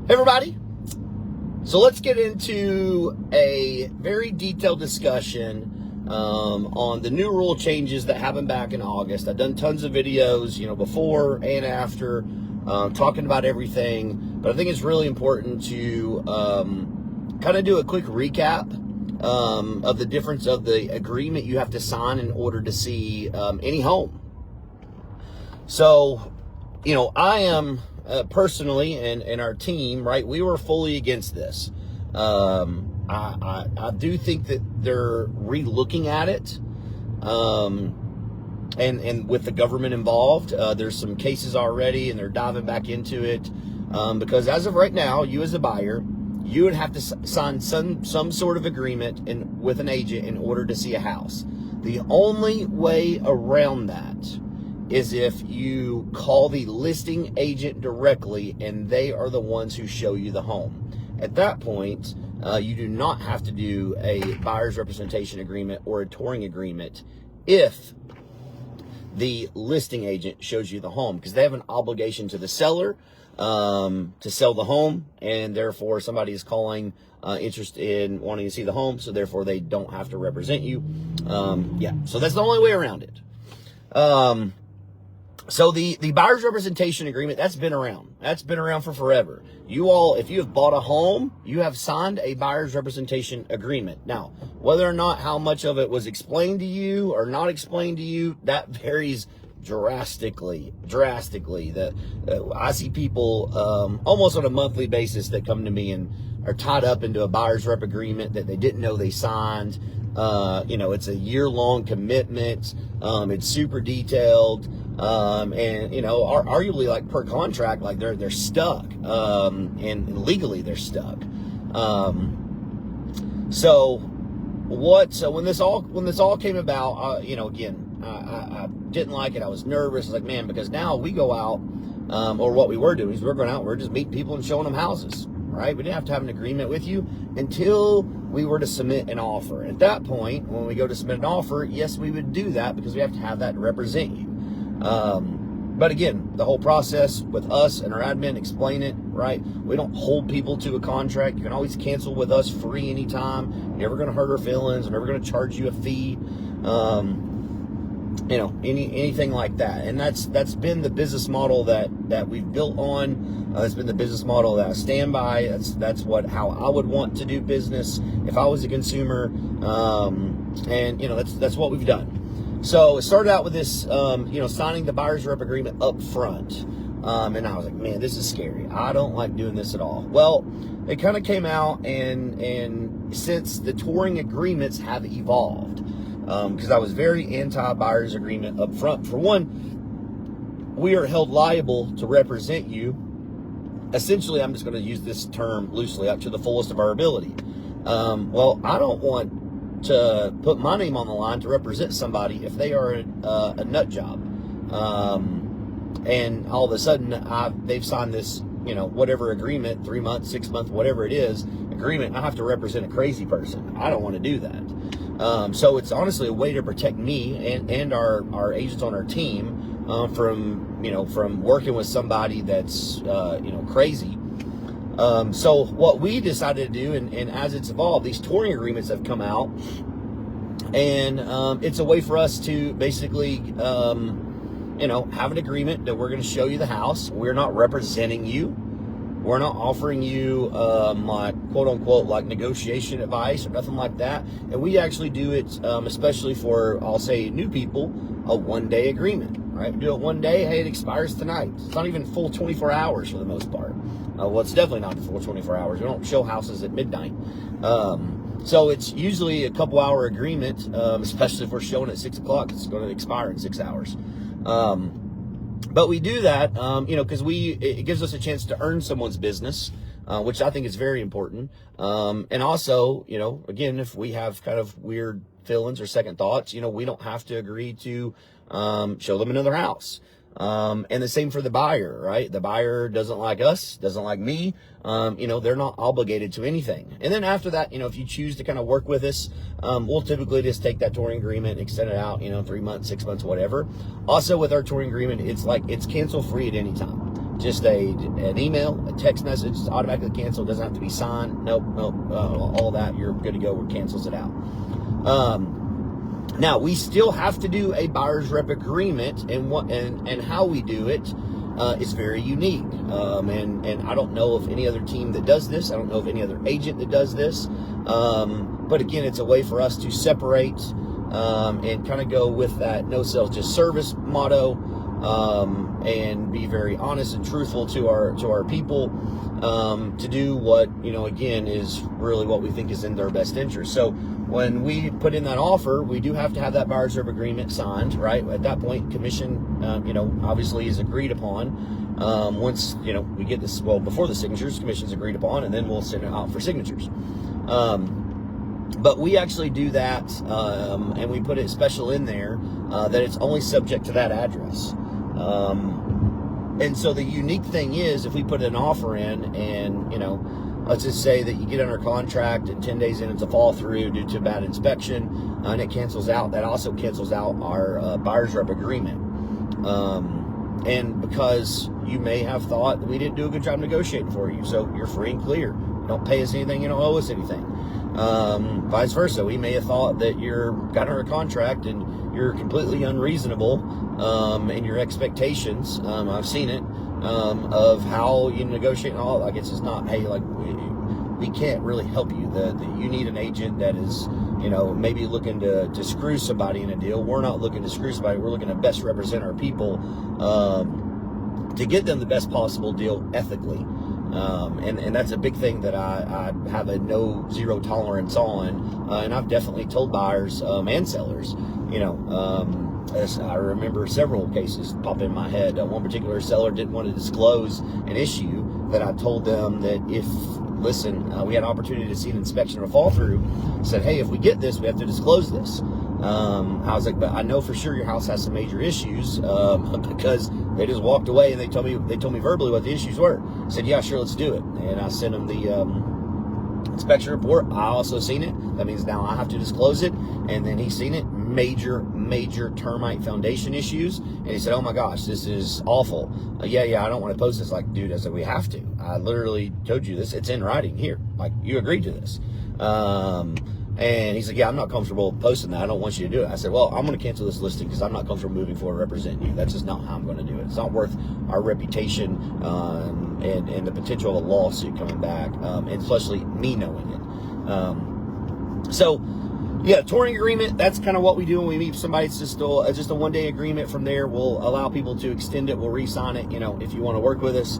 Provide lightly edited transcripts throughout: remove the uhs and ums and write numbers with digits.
Hey everybody, so let's get into a very detailed discussion on the new rule changes that happened back in August. I've done tons of videos, before and after, talking about everything, but I think it's really important to kind of do a quick recap of the difference of the agreement you have to sign in order to see any home. So, I am personally and our team, right, we were fully against this. I do think that they're re-looking at it, and with the government involved, there's some cases already, and they're diving back into it, because as of right now, you as a buyer, you would have to sign some sort of agreement with an agent in order to see a house. The only way around that is if you call the listing agent directly and they are the ones who show you the home. At that point, you do not have to do a buyer's representation agreement or a touring agreement if the listing agent shows you the home, because they have an obligation to the seller to sell the home, and therefore somebody is calling interested in wanting to see the home, so therefore they don't have to represent you. So that's the only way around it. So the buyer's representation agreement, that's been around. That's been around for forever. You all, if you have bought a home, you have signed a buyer's representation agreement. Now, whether or not how much of it was explained to you or not explained to you, that varies drastically. I see people almost on a monthly basis that come to me and are tied up into a buyer's rep agreement that they didn't know they signed. It's a year-long commitment. It's super detailed. Arguably, like, per contract, like they're stuck, and legally they're stuck. So when this all came about, again, I didn't like it. I was nervous. I was like, man, because now we go out, or what we were doing is we're going out, we're just meeting people and showing them houses, right? We didn't have to have an agreement with you until we were to submit an offer. At that point, when we go to submit an offer, yes, we would do that because we have to have that to represent you. But again, the whole process with us and our admin, explain it, right? We don't hold people to a contract. You can always cancel with us free anytime. You're never going to hurt our feelings. We're never going to charge you a fee. Anything like that. And that's been the business model that we've built on. It's been the business model that I stand by. That's how I would want to do business if I was a consumer. That's what we've done. So it started out with this, signing the buyer's rep agreement up front. And I was like, man, this is scary. I don't like doing this at all. Well, it kind of came out, and since the touring agreements have evolved, because I was very anti-buyer's agreement up front. For one, we are held liable to represent you. Essentially, I'm just going to use this term loosely, up to the fullest of our ability. I don't want to put my name on the line to represent somebody if they are a nut job, and all of a sudden they've signed this whatever agreement, 3 months, 6 months, whatever it is, agreement. I have to represent a crazy person. I don't want to do that. So it's honestly a way to protect me and our agents on our team from working with somebody that's crazy. So what we decided to do, and as it's evolved, these touring agreements have come out, and it's a way for us to basically, have an agreement that we're going to show you the house. We're not representing you. We're not offering you, quote unquote, like negotiation advice or nothing like that. And we actually do it, especially for, I'll say, new people, a 1-day agreement, right? We do it 1 day. Hey, it expires tonight. It's not even full 24 hours for the most part. It's definitely not full 24 hours. We don't show houses at midnight. So it's usually a couple hour agreement, especially if we're showing at 6 o'clock, it's going to expire in 6 hours. But we do that, because it gives us a chance to earn someone's business, which I think is very important. And also, again, if we have kind of weird feelings or second thoughts, we don't have to agree to show them another house. And the same for the buyer, right? The buyer doesn't like us, doesn't like me. They're not obligated to anything. And then after that, if you choose to kind of work with us, we'll typically just take that touring agreement and extend it out, 3 months, 6 months, whatever. Also with our touring agreement, it's cancel free at any time. just an email, a text message, it's automatically canceled. Doesn't have to be signed. Nope. All that, you're good to go. It cancels it out. Now we still have to do a buyer's rep agreement, and how we do it is very unique. And I don't know of any other team that does this. I don't know of any other agent that does this. But again, it's a way for us to separate and kind of go with that no sales, just service motto, and be very honest and truthful to our people, to do what, again, is really what we think is in their best interest. So when we put in that offer, we do have to have that buyer's rep agreement signed, right? At that point, commission, obviously is agreed upon. Once, we get this, before the signatures, commission's agreed upon, and then we'll send it out for signatures. But we actually do that, and we put it special in there, that it's only subject to that address. And so the unique thing is, if we put an offer in and, let's just say that you get under contract and 10 days in it's a fall through due to bad inspection, and it cancels out, that also cancels out our buyer's rep agreement. And because you may have thought that we didn't do a good job negotiating for you, so you're free and clear. You don't pay us anything, you don't owe us anything. Vice versa, we may have thought that you're got under a contract and you're completely unreasonable in your expectations. I've seen it, of how you negotiate and all. Like, it's just not, hey, like, we can't really help you. You need an agent that is, maybe looking to screw somebody in a deal. We're not looking to screw somebody. We're looking to best represent our people, to get them the best possible deal ethically. And that's a big thing that I have a zero tolerance on. And I've definitely told buyers, and sellers, as I remember several cases pop in my head. One particular seller didn't want to disclose an issue that I told them that we had an opportunity to see an inspection or a fall through, said, hey, if we get this, we have to disclose this. I was like, but I know for sure your house has some major issues, because they just walked away and they told me verbally what the issues were. I said, yeah, sure, let's do it. And I sent them the inspection report. I also seen it. That means now I have to disclose it. And then he's seen it. Major termite foundation issues. And he said, oh my gosh, this is awful. Yeah, I don't want to post this. Like, dude, I said, we have to. I literally told you this. It's in writing here. Like, you agreed to this. And he's like, yeah, I'm not comfortable posting that. I don't want you to do it. I said, well, I'm going to cancel this listing because I'm not comfortable moving forward representing you. That's just not how I'm going to do it. It's not worth our reputation, and the potential of a lawsuit coming back, and especially me knowing it. So, yeah, touring agreement, that's kind of what we do when we meet somebody. It's just a one-day agreement. From there, we'll allow people to extend it. We'll re-sign it, if you want to work with us.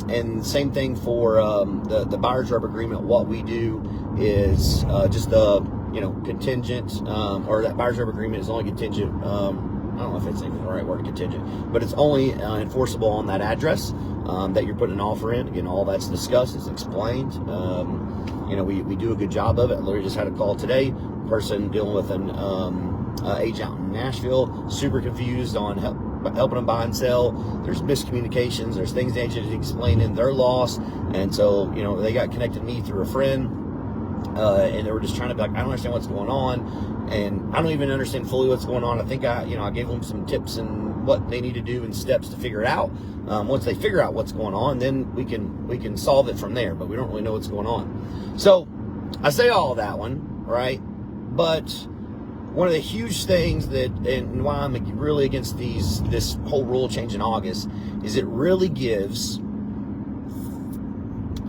And same thing for the buyer's rep agreement. What we do is just contingent, or that buyer's rep agreement is only contingent. I don't know if that's even the right word, contingent, but it's only enforceable on that address that you're putting an offer in. Again, all that's discussed, it's explained. We do a good job of it. I literally just had a call today, person dealing with an agent out in Nashville, super confused on helping them buy and sell. There's miscommunications, there's things the agent is explaining, they're lost, and so they got connected to me through a friend, and they were just trying to be like, I don't understand what's going on, and I don't even understand fully what's going on. I think I gave them some tips and what they need to do and steps to figure it out. Once they figure out what's going on, then we can solve it from there, but we don't really know what's going on. So I say all of that one, right? But one of the huge things and why I'm really against this whole rule change in August, is it really gives,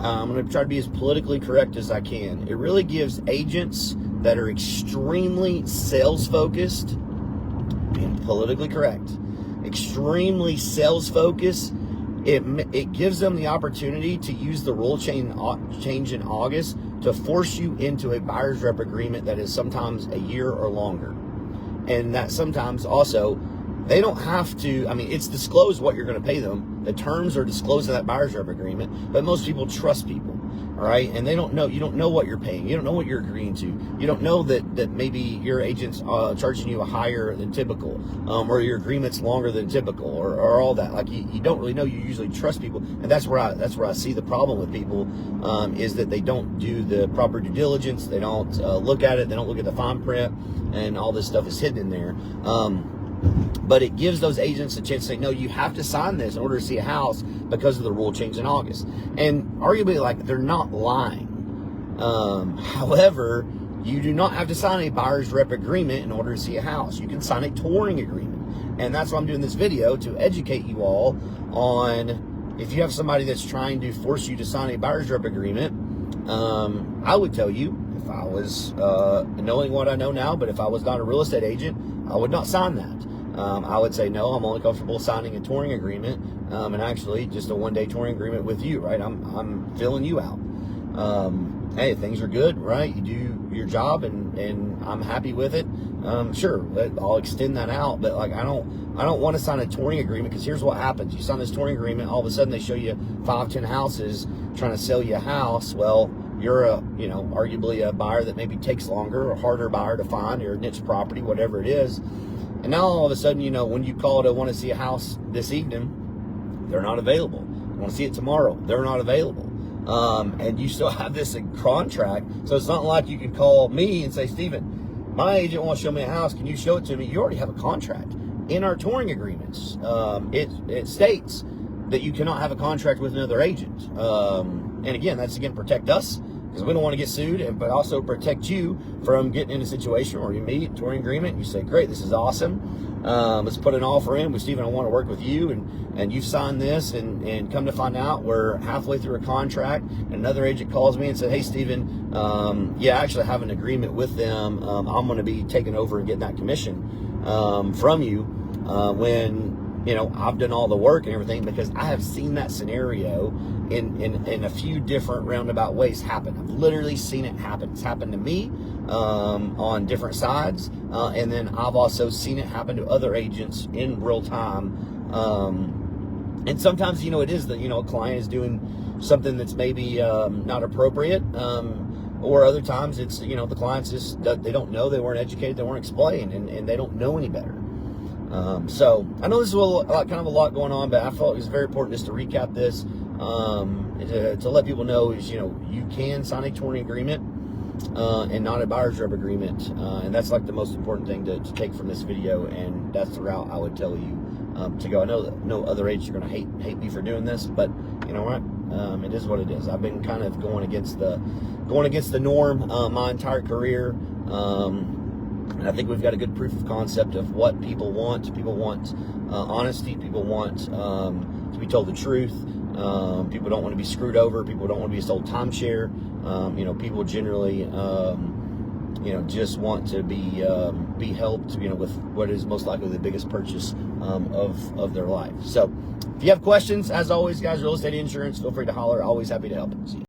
I'm going to try to be as politically correct as I can. It really gives agents that are extremely sales focused, being politically correct, extremely sales focused, it gives them the opportunity to use the rule change in August to force you into a buyer's rep agreement that is sometimes a year or longer. And that sometimes also, they don't have to, it's disclosed what you're going to pay them. The terms are disclosed in that buyer's rep agreement, but most people trust people, all right? And you don't know what you're paying. You don't know what you're agreeing to. You don't know that maybe your agent's charging you a higher than typical, or your agreement's longer than typical, or all that. Like, you don't really know. You usually trust people, and that's where I see the problem with people, is that they don't do the proper due diligence. They don't look at it. They don't look at the fine print, and all this stuff is hidden in there. But it gives those agents a chance to say, no, you have to sign this in order to see a house because of the rule change in August. And arguably, like, they're not lying. However, you do not have to sign a buyer's rep agreement in order to see a house. You can sign a touring agreement. And that's why I'm doing this video, to educate you all on, if you have somebody that's trying to force you to sign a buyer's rep agreement, I would tell you, if I was knowing what I know now, but if I was not a real estate agent, I would not sign that. I would say, no, I'm only comfortable signing a touring agreement, and actually just a one-day touring agreement with you, right? I'm filling you out. Hey, things are good, right? You do your job, and I'm happy with it. Sure, I'll extend that out, but like, I don't want to sign a touring agreement, because here's what happens. You sign this touring agreement, all of a sudden they show you 5-10 houses trying to sell you a house. Well, you're arguably a buyer that maybe takes longer, or harder buyer to find, or a niche property, whatever it is. And now all of a sudden, when you call to want to see a house this evening, they're not available. You want to see it tomorrow, they're not available. And you still have this in contract. So it's not like you can call me and say, Stephen, my agent wants to show me a house. Can you show it to me? You already have a contract. In our touring agreements, it states that you cannot have a contract with another agent. And again, that's protect us, because we don't want to get sued, but also protect you from getting in a situation where you meet touring agreement and you say, great, this is awesome. Let's put an offer in with Stephen. I want to work with you, and you've signed this, and come to find out we're halfway through a contract, and another agent calls me and said, hey, Stephen, I actually have an agreement with them. I'm going to be taking over and getting that commission from you when I've done all the work and everything, because I have seen that scenario in a few different roundabout ways happen. I've literally seen it happen. It's happened to me on different sides, and then I've also seen it happen to other agents in real time. And sometimes, it is that, a client is doing something that's maybe not appropriate, or other times it's, the clients just, they don't know, they weren't educated, they weren't explained, and they don't know any better. So I know this is kind of a lot going on, but I felt it was very important just to recap this, to let people know is, you can sign a touring agreement, and not a buyer's rep agreement. And that's like the most important thing to take from this video. And that's the route I would tell you, to go. I know that no other agents are going to hate me for doing this, but you know what? It is what it is. I've been kind of going against the norm, my entire career. And I think we've got a good proof of concept of what people want. People want honesty. People want to be told the truth. People don't want to be screwed over. People don't want to be sold timeshare. People generally, just want to be helped, with what is most likely the biggest purchase of their life. So if you have questions, as always, guys, real estate insurance, feel free to holler. Always happy to help. See you.